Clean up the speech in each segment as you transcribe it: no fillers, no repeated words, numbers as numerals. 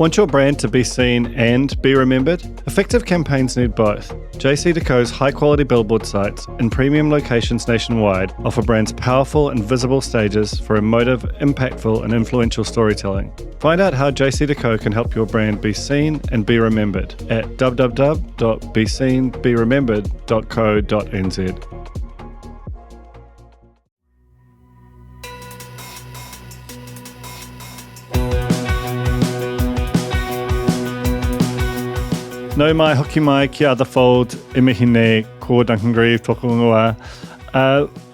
Want your brand to be seen and be remembered? Effective campaigns need both. JCDecaux's high-quality billboard sites in premium locations nationwide offer brands powerful and visible stages for emotive, impactful and influential storytelling. Find out how JCDecaux can help your brand be seen and be remembered at www.beseenberemembered.co.nz. No mai hoki mai ki other fold imihine ko Duncan Greive tōku ingoa.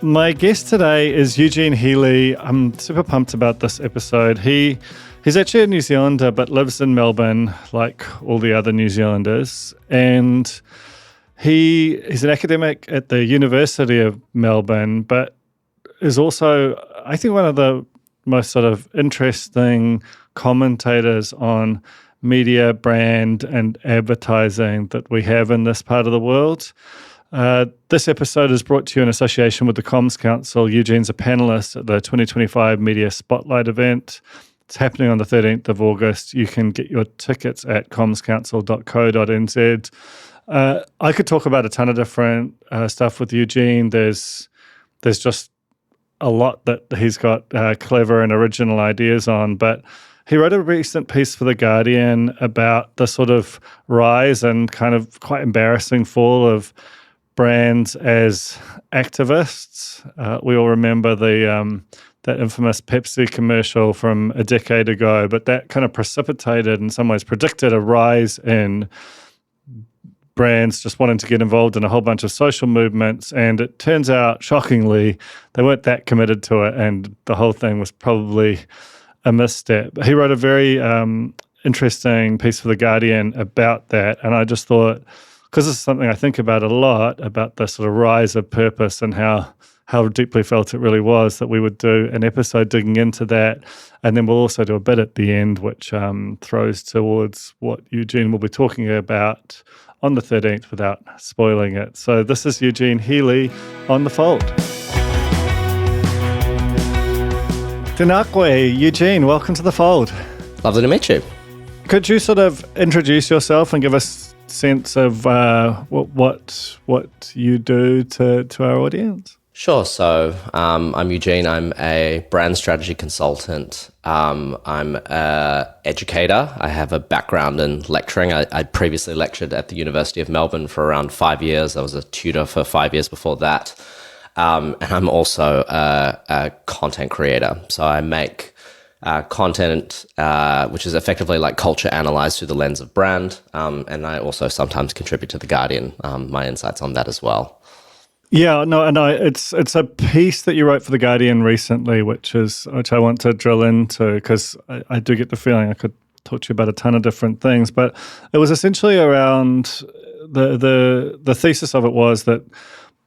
My guest today is Eugene Healey. I'm super pumped about this episode. He's actually a New Zealander but lives in Melbourne like all the other New Zealanders. And he's an academic at the University of Melbourne, but is also, I think, one of the most sort of interesting commentators on media, brand and advertising that we have in this part of the world. This episode is brought to you in association with the Comms Council. Eugene's a panellist at the 2025 Media Spotlight event. It's happening on the 13th of August. You can get your tickets at commscouncil.co.nz. I could talk about a ton of different stuff with Eugene. There's just a lot that he's got clever and original ideas on, but he wrote a recent piece for The Guardian about the sort of rise and kind of quite embarrassing fall of brands as activists. We all remember that infamous Pepsi commercial from a decade ago, but that kind of precipitated, in some ways predicted, a rise in brands just wanting to get involved in a whole bunch of social movements. And it turns out, shockingly, they weren't that committed to it, and the whole thing was probably a misstep. He wrote a very interesting piece for The Guardian about that, and I just thought, because this is something I think about a lot, about the sort of rise of purpose and how deeply felt it really was, that we would do an episode digging into that, and then we'll also do a bit at the end which throws towards what Eugene will be talking about on the 13th without spoiling it. So this is Eugene Healey on The Fold. Tēnā koe, Eugene, welcome to The Fold. Lovely to meet you. Could you sort of introduce yourself and give us a sense of what you do to our audience? Sure. So I'm Eugene. I'm a brand strategy consultant. I'm an educator. I have a background in lecturing. I previously lectured at the University of Melbourne for around 5 years. I was a tutor for 5 years before that. And I'm also a content creator. So I make content which is effectively like culture analyzed through the lens of brand. And I also sometimes contribute to The Guardian, my insights on that as well. Yeah, no, and it's a piece that you wrote for The Guardian recently, which I want to drill into, because I do get the feeling I could talk to you about a ton of different things, but it was essentially around the thesis of it was that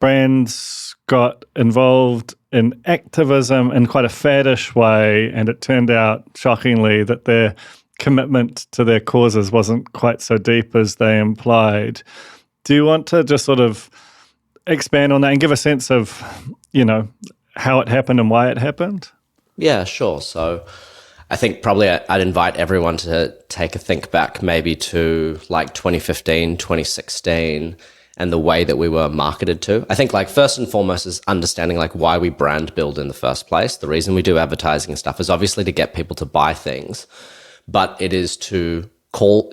brands got involved in activism in quite a faddish way, and it turned out, shockingly, that their commitment to their causes wasn't quite so deep as they implied. Do you want to just sort of expand on that and give a sense of, how it happened and why it happened? Yeah, sure. So I think probably I'd invite everyone to take a think back maybe to like 2015, 2016, and the way that we were marketed to. I think like first and foremost is understanding like why we brand build in the first place. The reason we do advertising and stuff is obviously to get people to buy things, but it is to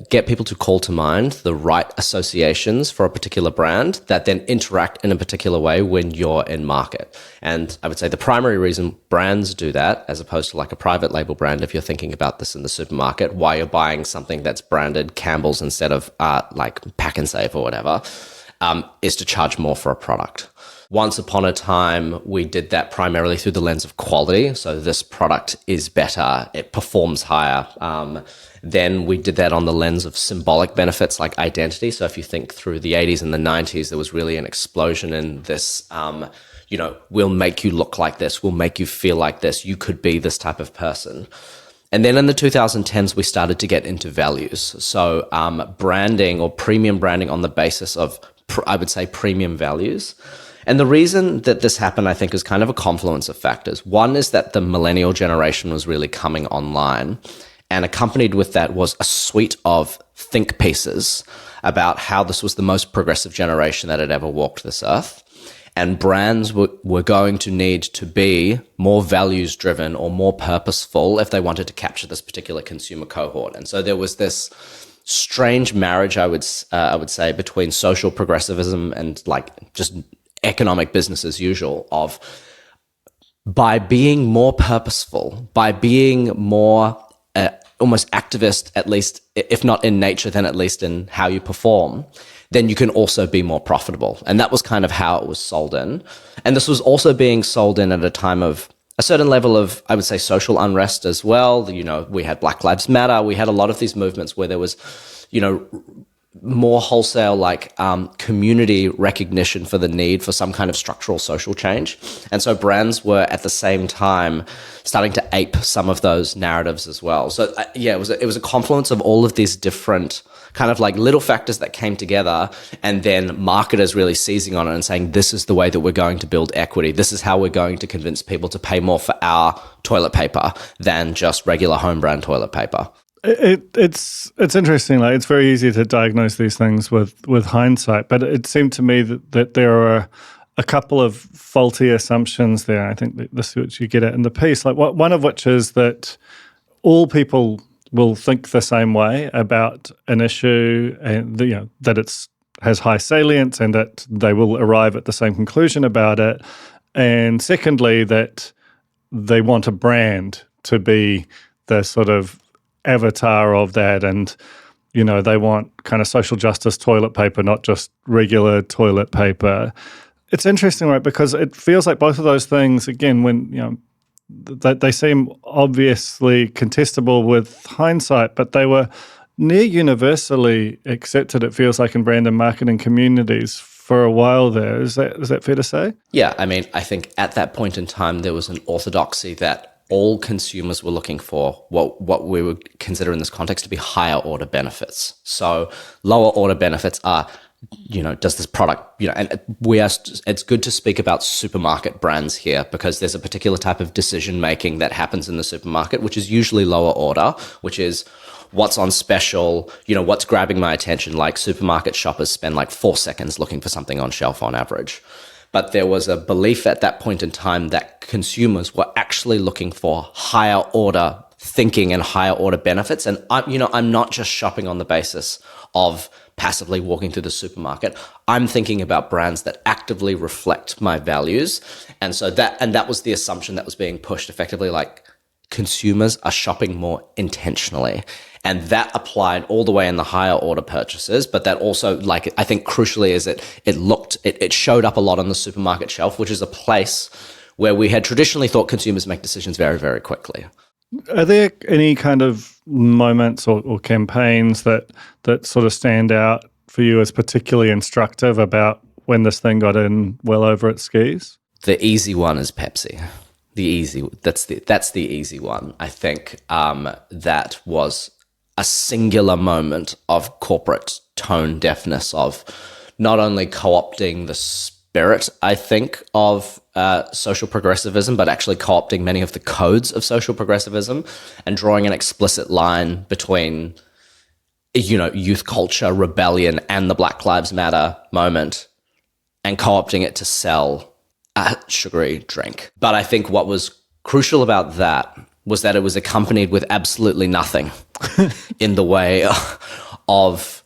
get people to call to mind the right associations for a particular brand that then interact in a particular way when you're in market. And I would say the primary reason brands do that, as opposed to like a private label brand, if you're thinking about this in the supermarket, why you're buying something that's branded Campbell's instead of like Pack and Save or whatever, is to charge more for a product. Once upon a time, we did that primarily through the lens of quality. So this product is better, it performs higher. Then we did that on the lens of symbolic benefits like identity. So if you think through the 80s and the 90s, there was really an explosion in this, we'll make you look like this, we'll make you feel like this, you could be this type of person. And then in the 2010s, we started to get into values. So branding or premium branding on the basis of, I would say, premium values. And the reason that this happened, I think, is kind of a confluence of factors. One is that the millennial generation was really coming online. And accompanied with that was a suite of think pieces about how this was the most progressive generation that had ever walked this earth. And brands were going to need to be more values driven or more purposeful if they wanted to capture this particular consumer cohort. And so there was this strange marriage, I would say, between social progressivism and like just economic business as usual, of by being more purposeful, by being more almost activist, at least, if not in nature, then at least in how you perform, then you can also be more profitable. And that was kind of how it was sold in. And this was also being sold in at a time of a certain level of, I would say, social unrest as well. You know, we had Black Lives Matter. We had a lot of these movements where there was, you know, more wholesale like community recognition for the need for some kind of structural social change. And so brands were at the same time starting to ape some of those narratives as well. So yeah, it was a confluence of all of these different kind of like little factors that came together, and then marketers really seizing on it and saying, this is the way that we're going to build equity. This is how we're going to convince people to pay more for our toilet paper than just regular home brand toilet paper. It's interesting. Like, it's very easy to diagnose these things with hindsight, but it seemed to me that there are a couple of faulty assumptions there. I think this is what you get at in the piece. Like one of which is that all people will think the same way about an issue, and that it's has high salience, and that they will arrive at the same conclusion about it. And secondly, that they want a brand to be the sort of avatar of that, and they want kind of social justice toilet paper, not just regular toilet paper. It's interesting, right? Because it feels like both of those things, again, when they seem obviously contestable with hindsight, but they were near universally accepted, it feels like, in brand and marketing communities for a while there. Is that fair to say? Yeah, I mean, I think at that point in time there was an orthodoxy that all consumers were looking for what we would consider in this context to be higher order benefits. So lower order benefits are, does this product, and it's good to speak about supermarket brands here, because there's a particular type of decision making that happens in the supermarket, which is usually lower order, which is what's on special, what's grabbing my attention. Like supermarket shoppers spend like 4 seconds looking for something on shelf on average. But there was a belief at that point in time that consumers were actually looking for higher order thinking and higher order benefits. And I'm not just shopping on the basis of passively walking through the supermarket. I'm thinking about brands that actively reflect my values. And so that was the assumption that was being pushed effectively, like consumers are shopping more intentionally. And that applied all the way in the higher order purchases, but that also, like, I think crucially is it showed up a lot on the supermarket shelf, which is a place where we had traditionally thought consumers make decisions very, very quickly. Are there any kind of moments or campaigns that sort of stand out for you as particularly instructive about when this thing got in well over its skis? The easy one is Pepsi. That's the easy one. I think that was a singular moment of corporate tone deafness, of not only co-opting the spirit, I think, of social progressivism, but actually co-opting many of the codes of social progressivism and drawing an explicit line between, youth culture, rebellion, and the Black Lives Matter moment, and co-opting it to sell a sugary drink. But I think what was crucial about that was that it was accompanied with absolutely nothing in the way of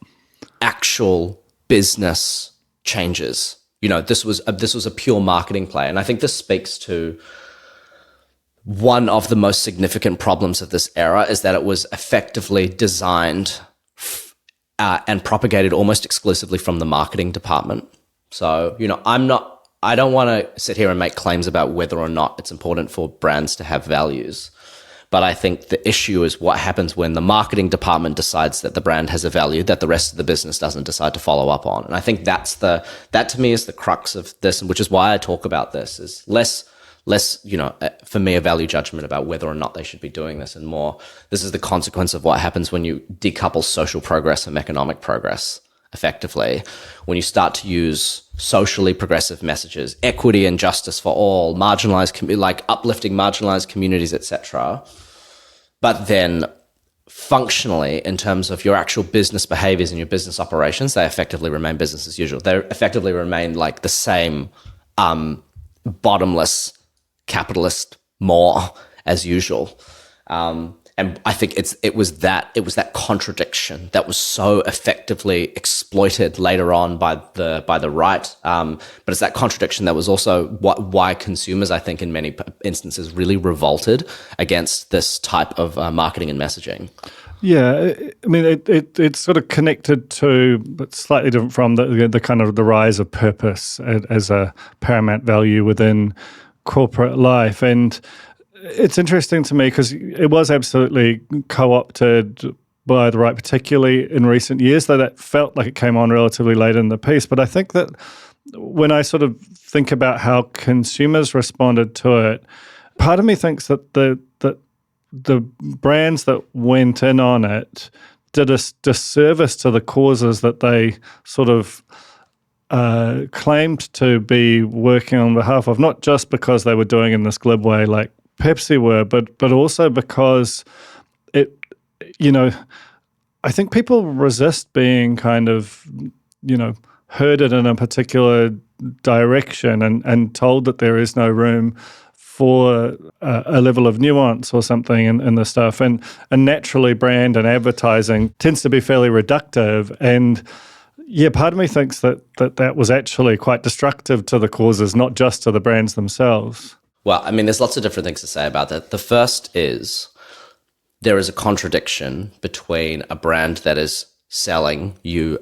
actual business changes. This was a pure marketing play. And I think this speaks to one of the most significant problems of this era, is that it was effectively designed and propagated almost exclusively from the marketing department. So, I don't want to sit here and make claims about whether or not it's important for brands to have values. But I think the issue is what happens when the marketing department decides that the brand has a value that the rest of the business doesn't decide to follow up on. And I think that to me is the crux of this, and which is why I talk about this, is less, for me, a value judgment about whether or not they should be doing this, and more, this is the consequence of what happens when you decouple social progress from economic progress effectively. When you start to use socially progressive messages, equity and justice for all, marginalized, like uplifting marginalized communities, etc., but then functionally, in terms of your actual business behaviors and your business operations, they effectively remain business as usual. They effectively remain like the same bottomless capitalist more as usual. And I think it was that contradiction that was so effectively exploited later on by the right. But it's that contradiction that was also why consumers, I think, in many instances, really revolted against this type of marketing and messaging. Yeah, I mean, it's sort of connected to, but slightly different from the kind of the rise of purpose as a paramount value within corporate life. And it's interesting to me because it was absolutely co-opted by the right, particularly in recent years, though that felt like it came on relatively late in the piece. But I think that when I sort of think about how consumers responded to it, part of me thinks that the brands that went in on it did a disservice to the causes that they sort of claimed to be working on behalf of, not just because they were doing it in this glib way like Pepsi were, but also because it, I think people resist being kind of, herded in a particular direction and told that there is no room for a level of nuance or something in the stuff. And naturally brand and advertising tends to be fairly reductive. And yeah, part of me thinks that was actually quite destructive to the causes, not just to the brands themselves. Well, I mean, there's lots of different things to say about that. The first is there is a contradiction between a brand that is selling you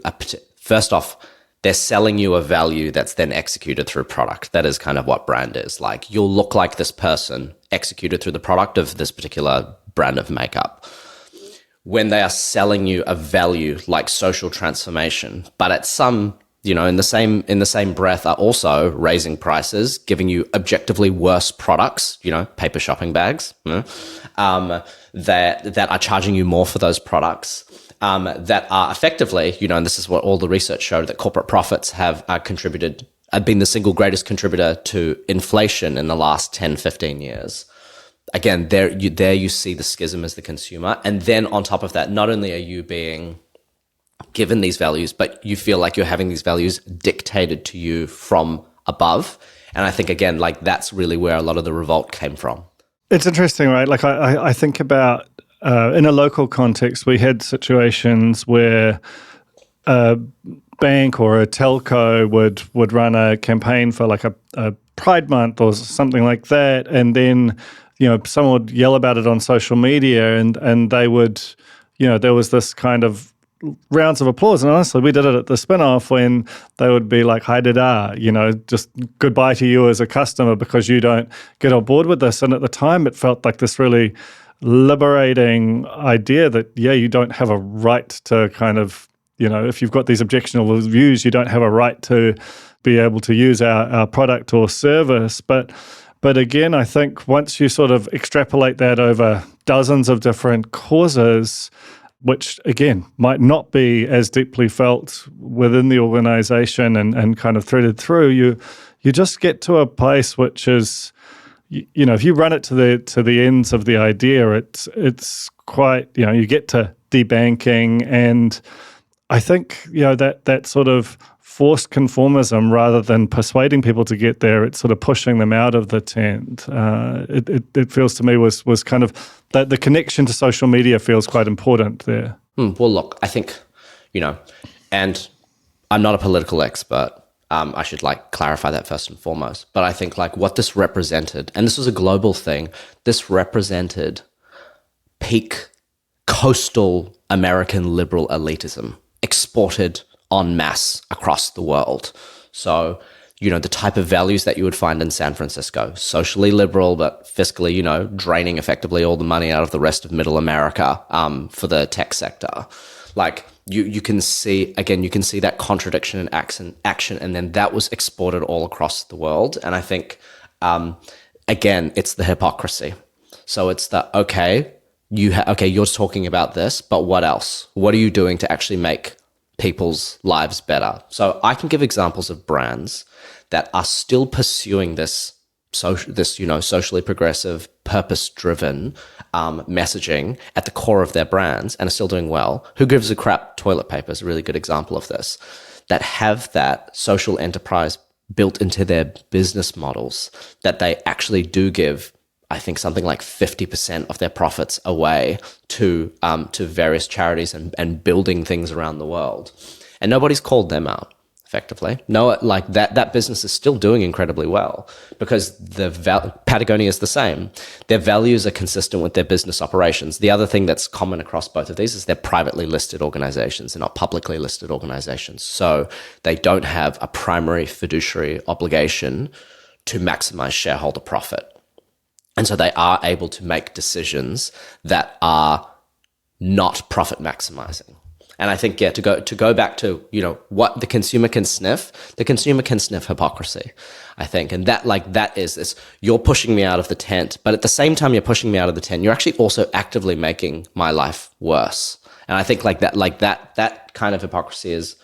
first off, they're selling you a value that's then executed through product. That is kind of what brand is. Like, you'll look like this person executed through the product of this particular brand of makeup. When they are selling you a value like social transformation, but at some, in the same breath are also raising prices, giving you objectively worse products, paper shopping bags, that are charging you more for those products, that are effectively, and this is what all the research showed, that corporate profits have been the single greatest contributor to inflation in the last 10, 15 years. Again, there you see the schism as the consumer. And then on top of that, not only are you being given these values, but you feel like you're having these values dictated to you from above. And I think, again, like, that's really where a lot of the revolt came from. It's interesting, right? Like, I think about, in a local context, we had situations where a bank or a telco would run a campaign for like a Pride Month or something like that. And then, someone would yell about it on social media and they would, there was this kind of rounds of applause. And honestly, we did it at the spin-off when they would be like, hi da, just goodbye to you as a customer because you don't get on board with this. And at the time, it felt like this really liberating idea that, you don't have a right to kind of, if you've got these objectionable views, you don't have a right to be able to use our product or service. But again, I think once you sort of extrapolate that over dozens of different causes, which again might not be as deeply felt within the organization and kind of threaded through, you just get to a place which is, if you run it to the ends of the idea, it's quite, you get to debanking, and I think that sort of forced conformism, rather than persuading people to get there, it's sort of pushing them out of the tent. It feels to me was kind of that the connection to social media feels quite important there. Well, look, I think, and I'm not a political expert. I should clarify that first and foremost. But I think what this represented, and this was a global thing, this represented peak coastal American liberal elitism exported en masse across the world. So, the type of values that you would find in San Francisco, socially liberal, but fiscally, draining effectively all the money out of the rest of middle America for the tech sector. You can see that contradiction in action, and then that was exported all across the world. And I think, again, it's the hypocrisy. So it's you're talking about this, but what else? What are you doing to actually make people's lives better? So I can give examples of brands that are still pursuing this socially progressive, purpose-driven messaging at the core of their brands and are still doing well. Who gives a crap? Toilet paper is a really good example of this. That have that social enterprise built into their business models, that they actually do give, I think, something like 50% of their profits away to various charities and building things around the world. And nobody's called them out, effectively. No, like that business is still doing incredibly well because Patagonia is the same. Their values are consistent with their business operations. The other thing that's common across both of these is they're privately listed organizations. They're not publicly listed organizations. So they don't have a primary fiduciary obligation to maximize shareholder profit. And so they are able to make decisions that are not profit maximizing. And I think, to go back to, what the consumer can sniff hypocrisy, I think. And that is this, you're pushing me out of the tent, but at the same time you're pushing me out of the tent, you're actually also actively making my life worse. And I think that kind of hypocrisy is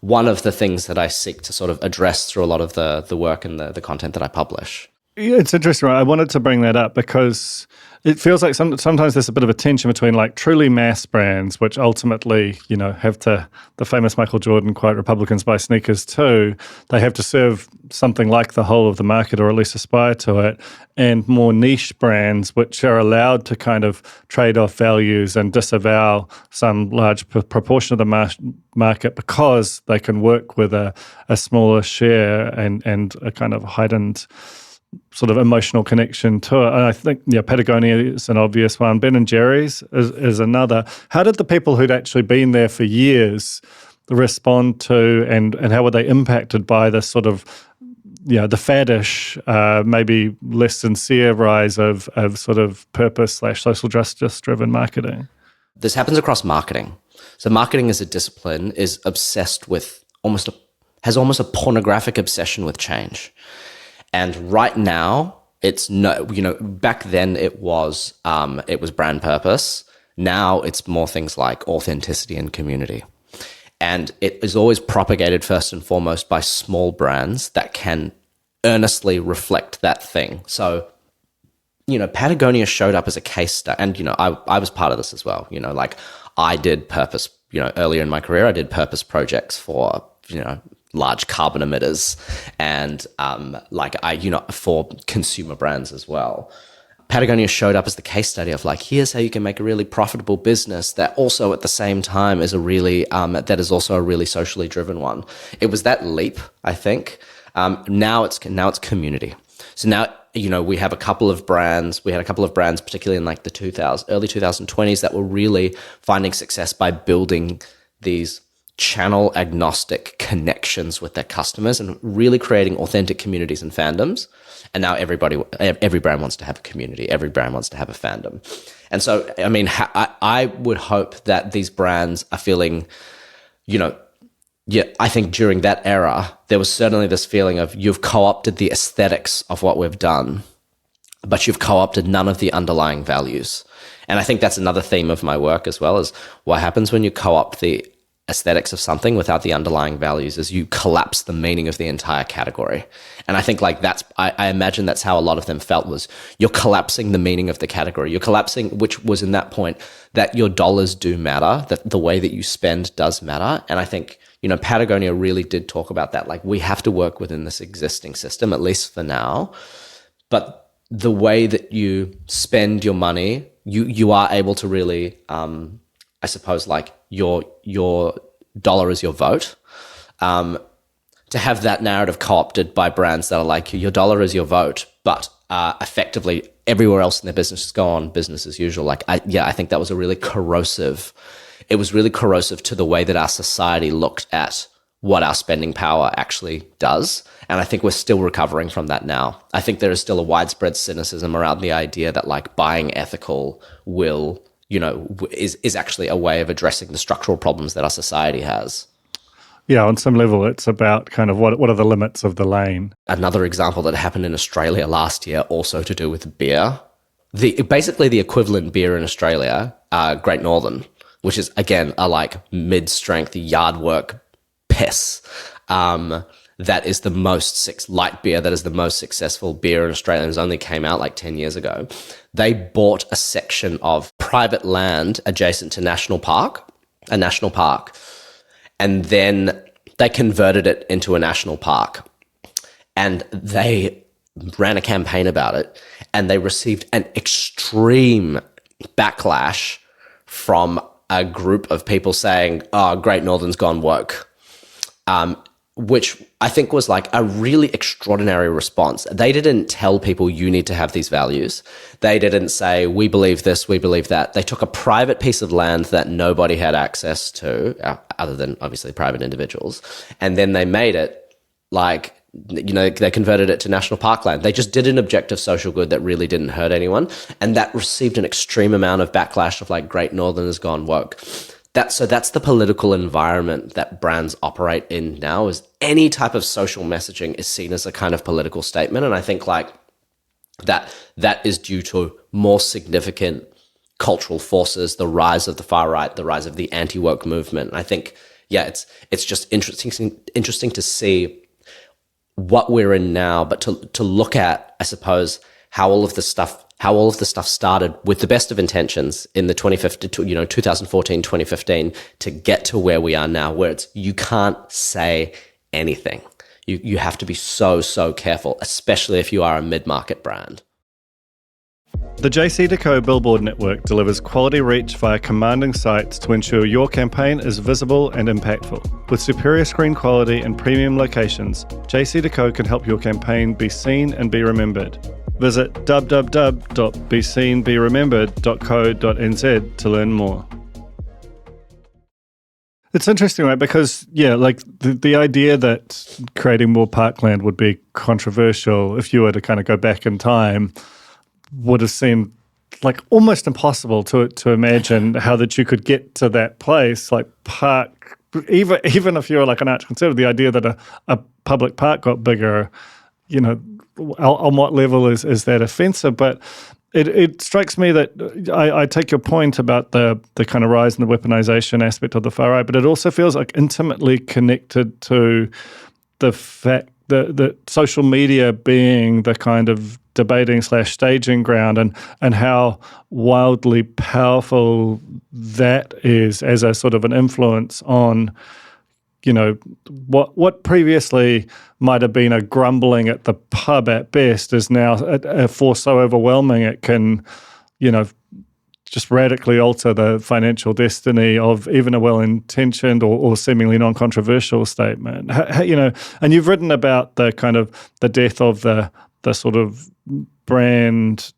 one of the things that I seek to sort of address through a lot of the work and the content that I publish. Yeah, it's interesting, right? I wanted to bring that up because it feels like sometimes there's a bit of a tension between like truly mass brands, which ultimately, have the famous Michael Jordan quote, Republicans buy sneakers too. They have to serve something like the whole of the market or at least aspire to it, and more niche brands, which are allowed to kind of trade off values and disavow some large proportion of the market because they can work with a smaller share and a kind of heightened sort of emotional connection to it. And I think, Patagonia is an obvious one. Ben & Jerry's is another. How did the people who'd actually been there for years respond to, and how were they impacted by this sort of, the faddish, maybe less sincere rise of sort of purpose/social justice-driven marketing? This happens across marketing. So marketing as a discipline is obsessed with has almost a pornographic obsession with change. And right now, it's back then it was brand purpose. Now it's more things like authenticity and community. And it is always propagated first and foremost by small brands that can earnestly reflect that thing. So, Patagonia showed up as a case study. And, I was part of this as well. I did purpose, earlier in my career, I did purpose projects for, large carbon emitters and for consumer brands as well. Patagonia showed up as the case study of here's how you can make a really profitable business that also at the same time is that is also a really socially driven one. It was that leap, I think. Now it's community. So now, we have a couple of brands. We had a couple of brands, particularly in the early 2020s, that were really finding success by building these channel agnostic connections with their customers and really creating authentic communities and fandoms. And now every brand wants to have a community. Every brand wants to have a fandom. And so, I would hope that these brands are feeling, I think during that era, there was certainly this feeling of you've co-opted the aesthetics of what we've done, but you've co-opted none of the underlying values. And I think that's another theme of my work as well, is what happens when you co-opt the aesthetics of something without the underlying values is you collapse the meaning of the entire category. And I think I imagine that's how a lot of them felt, was you're collapsing the meaning of the category. You're collapsing, which was in that point, that your dollars do matter, that the way that you spend does matter. And I think, Patagonia really did talk about that. We have to work within this existing system, at least for now. But the way that you spend your money, you are able to really, I suppose, your dollar is your vote. To have that narrative co-opted by brands that are your dollar is your vote, but effectively everywhere else in their business go on business as usual. I think that was really corrosive to the way that our society looked at what our spending power actually does. And I think we're still recovering from that now. I think there is still a widespread cynicism around the idea that buying ethical is actually a way of addressing the structural problems that our society has. Yeah, on some level, it's about kind of what are the limits of the lane. Another example that happened in Australia last year, also to do with beer. Basically the equivalent beer in Australia, Great Northern, which is, again, a mid-strength yard work piss. that is the light beer that is the most successful beer in Australia, and only came out like 10 years ago. They bought a section of private land adjacent to a national park, and then they converted it into a national park. And they ran a campaign about it, and they received an extreme backlash from a group of people saying, "Oh, Great Northern's gone woke," which I think was like a really extraordinary response. They didn't tell people you need to have these values. They didn't say, we believe this, we believe that. They took a private piece of land that nobody had access to, other than obviously private individuals, and then they made it like, they converted it to national parkland. They just did an objective social good that really didn't hurt anyone. And that received an extreme amount of backlash of like, Great Northern has gone woke. That's the political environment that brands operate in now, is any type of social messaging is seen as a kind of political statement. And I think like that is due to more significant cultural forces, the rise of the far right, the rise of the anti-woke movement. And I think, it's just interesting to see what we're in now, but to look at, I suppose, how all of this stuff started with the best of intentions in the 2014, 2015, to get to where we are now, where you can't say anything. You have to be so careful, especially if you are a mid-market brand. The JC Billboard Network delivers quality reach via commanding sites to ensure your campaign is visible and impactful. With superior screen quality and premium locations, JC can help your campaign be seen and be remembered. Visit www.beseenberemembered.co.nz to learn more. It's interesting, right? Because, like the idea that creating more parkland would be controversial, if you were to kind of go back in time, would have seemed like almost impossible to imagine how that you could get to that place, like park, even if you're like an arch conservative, the idea that a public park got bigger, on what level is that offensive? But it strikes me that I take your point about the kind of rise in the weaponization aspect of the far right, but it also feels like intimately connected to the fact that social media being the kind of debating/staging ground, and how wildly powerful that is as a sort of an influence on, what previously might have been a grumbling at the pub at best is now a force so overwhelming it can, just radically alter the financial destiny of even a well-intentioned or seemingly non-controversial statement. And you've written about the kind of the death of the sort of brand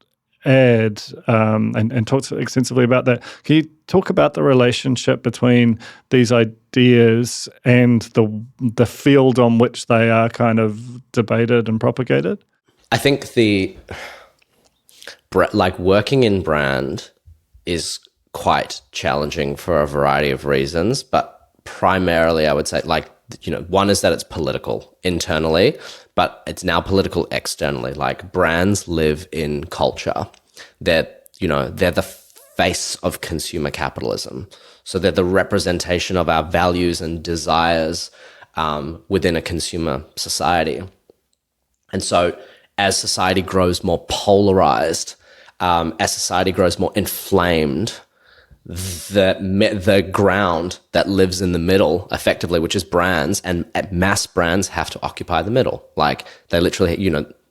ad and talked extensively about that. Can you talk about the relationship between these ideas and the field on which they are kind of debated and propagated? I think working in brand is quite challenging for a variety of reasons, but primarily I would say one is that it's political internally, but it's now political externally. Like brands live in culture. They're the face of consumer capitalism. So they're the representation of our values and desires within a consumer society. And so as society grows more polarized, as society grows more inflamed, the ground that lives in the middle, effectively, which is brands, and mass brands have to occupy the middle. Like they literally,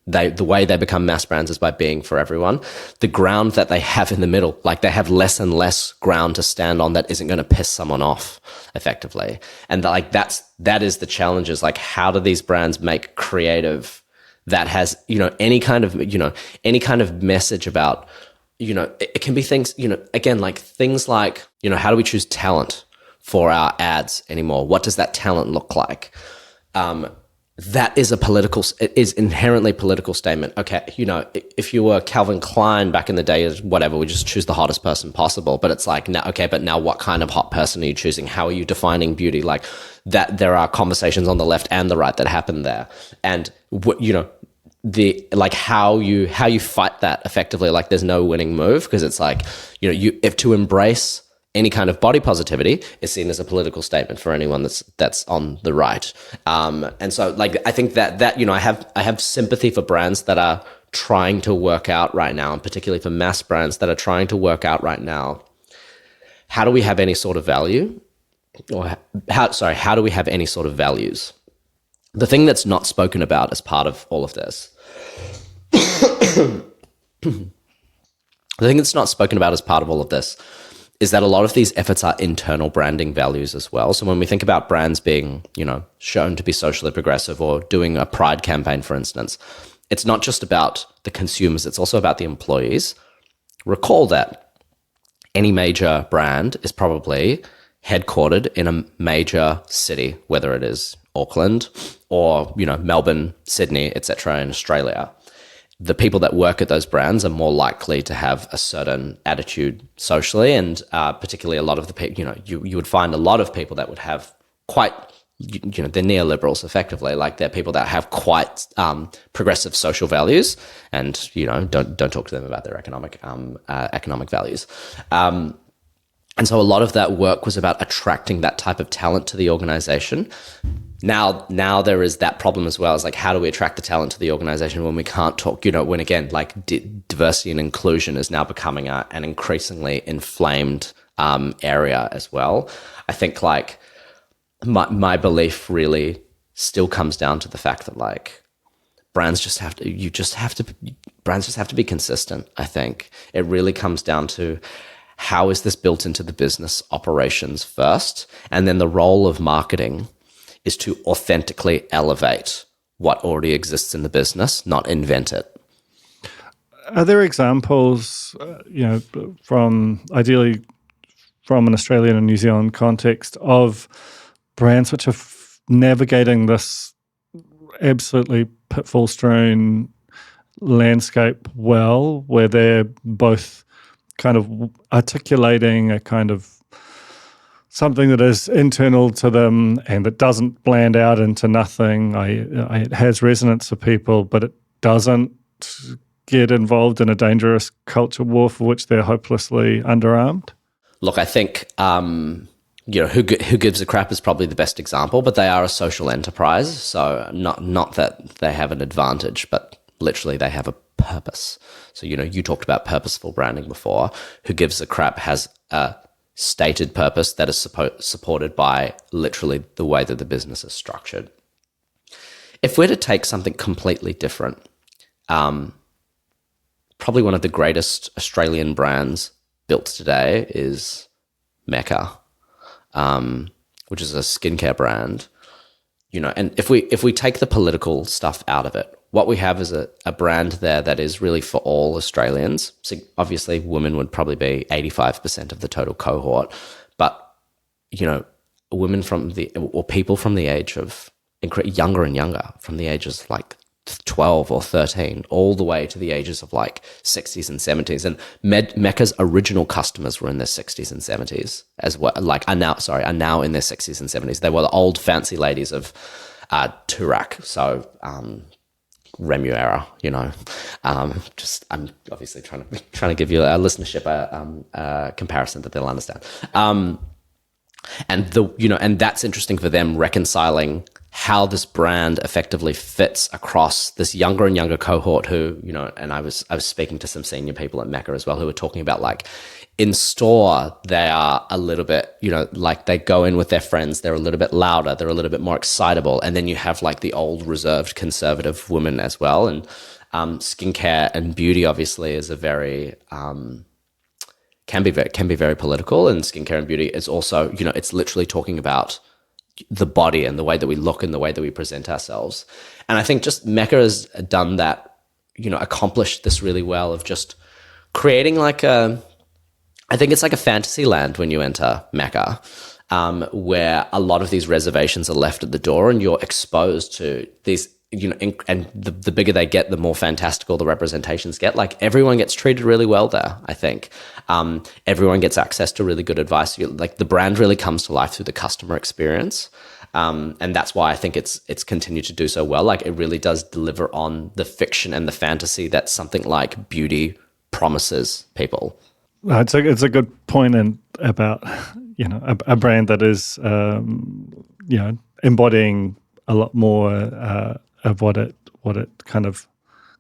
the way they become mass brands is by being for everyone. The ground that they have in the middle, like they have less and less ground to stand on that isn't going to piss someone off, effectively. And that is the challenge, is like, how do these brands make creative that has, any kind of message about, it can be things, again, like things like, how do we choose talent for our ads anymore? What does that talent look like? That is it is inherently political statement. Okay, if you were Calvin Klein back in the day, whatever, we just choose the hottest person possible. But it's like, but now what kind of hot person are you choosing? How are you defining beauty? Like that, there are conversations on the left and the right that happen there. And how you fight that effectively, like there's no winning move, because it's like, if to embrace any kind of body positivity is seen as a political statement for anyone that's on the right. And so like, I think that, you know, I have sympathy for brands that are trying to work out right now, and particularly for mass brands that are trying to work out right now, how do we have any sort of value? Or how do we have any sort of values? The thing that's not spoken about as part of all of this, is that a lot of these efforts are internal branding values as well. So when we think about brands being, you know, shown to be socially progressive or doing a pride campaign, for instance, it's not just about the consumers, it's also about the employees. Recall that any major brand is probably headquartered in a major city, whether it is Auckland or, you know, Melbourne, Sydney, etc. in Australia. The people that work at those brands are more likely to have a certain attitude socially, and particularly a lot of the people, you know, you would find a lot of people that would have quite, you know, they're neoliberals effectively, like they're people that have quite progressive social values, and, you know, don't talk to them about their economic values. And so a lot of that work was about attracting that type of talent to the organization. Now there is that problem as well. It's like, how do we attract the talent to the organization when we can't talk, you know, when again, like diversity and inclusion is now becoming an increasingly inflamed area as well. I think like my belief really still comes down to the fact that like brands just have to be consistent. I think it really comes down to, how is this built into the business operations first? And then the role of marketing is to authentically elevate what already exists in the business, not invent it. Are there examples, you know, ideally from an Australian and New Zealand context, of brands which are navigating this absolutely pitfall-strewn landscape well, where they're both kind of articulating a kind of something that is internal to them and that doesn't bland out into nothing. It has resonance for people, but it doesn't get involved in a dangerous culture war for which they're hopelessly underarmed? Look, I think, you know, who gives a crap is probably the best example, but they are a social enterprise. So not that they have an advantage, but literally they have a purpose. So, you know, you talked about purposeful branding before. Who gives a crap has a stated purpose that is supported by literally the way that the business is structured. If we're to take something completely different, probably one of the greatest Australian brands built today is Mecca, which is a skincare brand. You know, and if we take the political stuff out of it, what we have is a brand there that is really for all Australians. So obviously women would probably be 85% of the total cohort, but, you know, women or people from the age of younger and younger, from the ages like 12 or 13, all the way to the ages of like 60s and 70s. And Mecca's original customers were in their 60s and 70s as well, like are now in their 60s and 70s. They were the old fancy ladies of Turak. So, Remuera, you know, I'm obviously trying to give you a listenership a comparison that they'll understand. And that's interesting for them, reconciling how this brand effectively fits across this younger and younger cohort who, you know, and I was speaking to some senior people at Mecca as well who were talking about like, in store, they are a little bit, you know, like they go in with their friends, they're a little bit louder, they're a little bit more excitable. And then you have like the old reserved conservative women as well. And skincare and beauty obviously is a very, can be very political. And skincare and beauty is also, you know, it's literally talking about the body and the way that we look and the way that we present ourselves. And I think just Mecca has done that, you know, accomplished this really well of just creating like I think it's like a fantasy land when you enter Mecca, where a lot of these reservations are left at the door and you're exposed to these, you know, and the bigger they get, the more fantastical the representations get. Like everyone gets treated really well there, I think. Everyone gets access to really good advice. Like the brand really comes to life through the customer experience. And that's why I think it's continued to do so well. Like it really does deliver on the fiction and the fantasy that something like beauty promises people. It's a good point about a brand that is embodying a lot more of what it kind of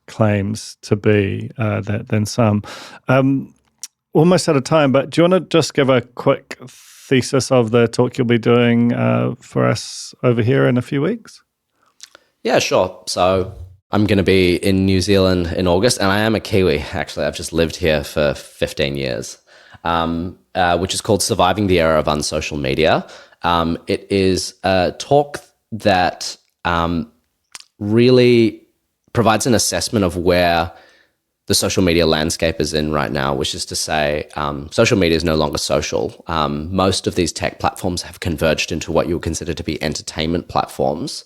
claims to be than some. Almost out of time, but do you want to just give a quick thesis of the talk you'll be doing for us over here in a few weeks? Yeah, sure. So I'm going to be in New Zealand in August, and I am a Kiwi, actually. I've just lived here for 15 years, which is called Surviving the Era of Unsocial Media. It is a talk that really provides an assessment of where the social media landscape is in right now, which is to say social media is no longer social. Most of these tech platforms have converged into what you would consider to be entertainment platforms.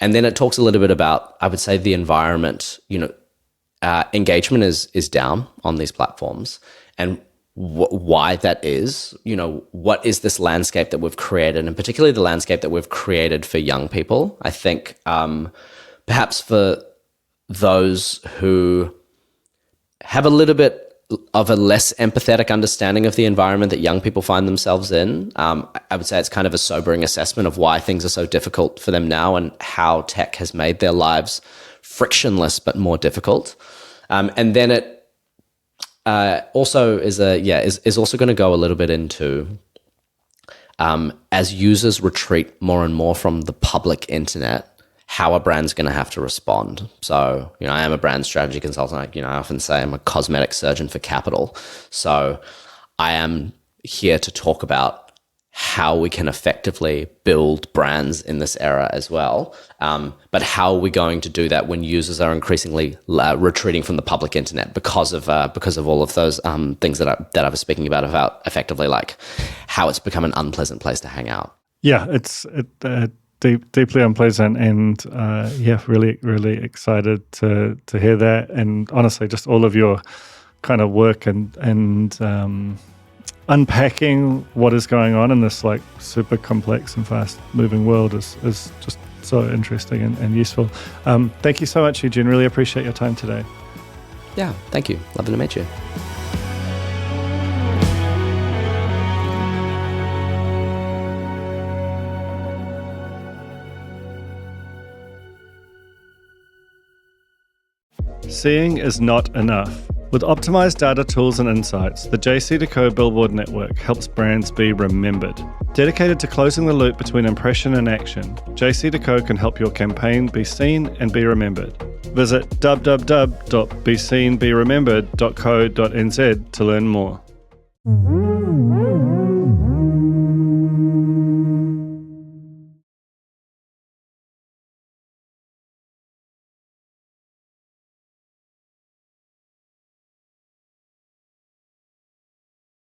And then it talks a little bit about, I would say, the environment. Engagement is down on these platforms, and why that is. What is this landscape that we've created, and particularly the landscape that we've created for young people. I think perhaps for those who have a little bit of a less empathetic understanding of the environment that young people find themselves in, I would say it's kind of a sobering assessment of why things are so difficult for them now and how tech has made their lives frictionless but more difficult. And then it also is also going to go a little bit into as users retreat more and more from the public internet, how a brand's going to have to respond. So, I am a brand strategy consultant. I often say I'm a cosmetic surgeon for capital. So I am here to talk about how we can effectively build brands in this era as well. But how are we going to do that when users are increasingly retreating from the public internet because of all of those things that I was speaking about effectively, like how it's become an unpleasant place to hang out. Yeah, it's deeply unpleasant, and really, really excited to hear that. And honestly, just all of your kind of work and unpacking what is going on in this like super complex and fast moving world is just so interesting and useful. Thank you so much, Eugene. Really appreciate your time today. Yeah, thank you. Lovely to meet you. Seeing is not enough. With optimized data tools and insights, the JC2Co Billboard network helps brands be remembered. Dedicated to closing the loop between impression and action, JC2Co can help your campaign be seen and be remembered. Visit www.beseenberemembered.co.nz to learn more.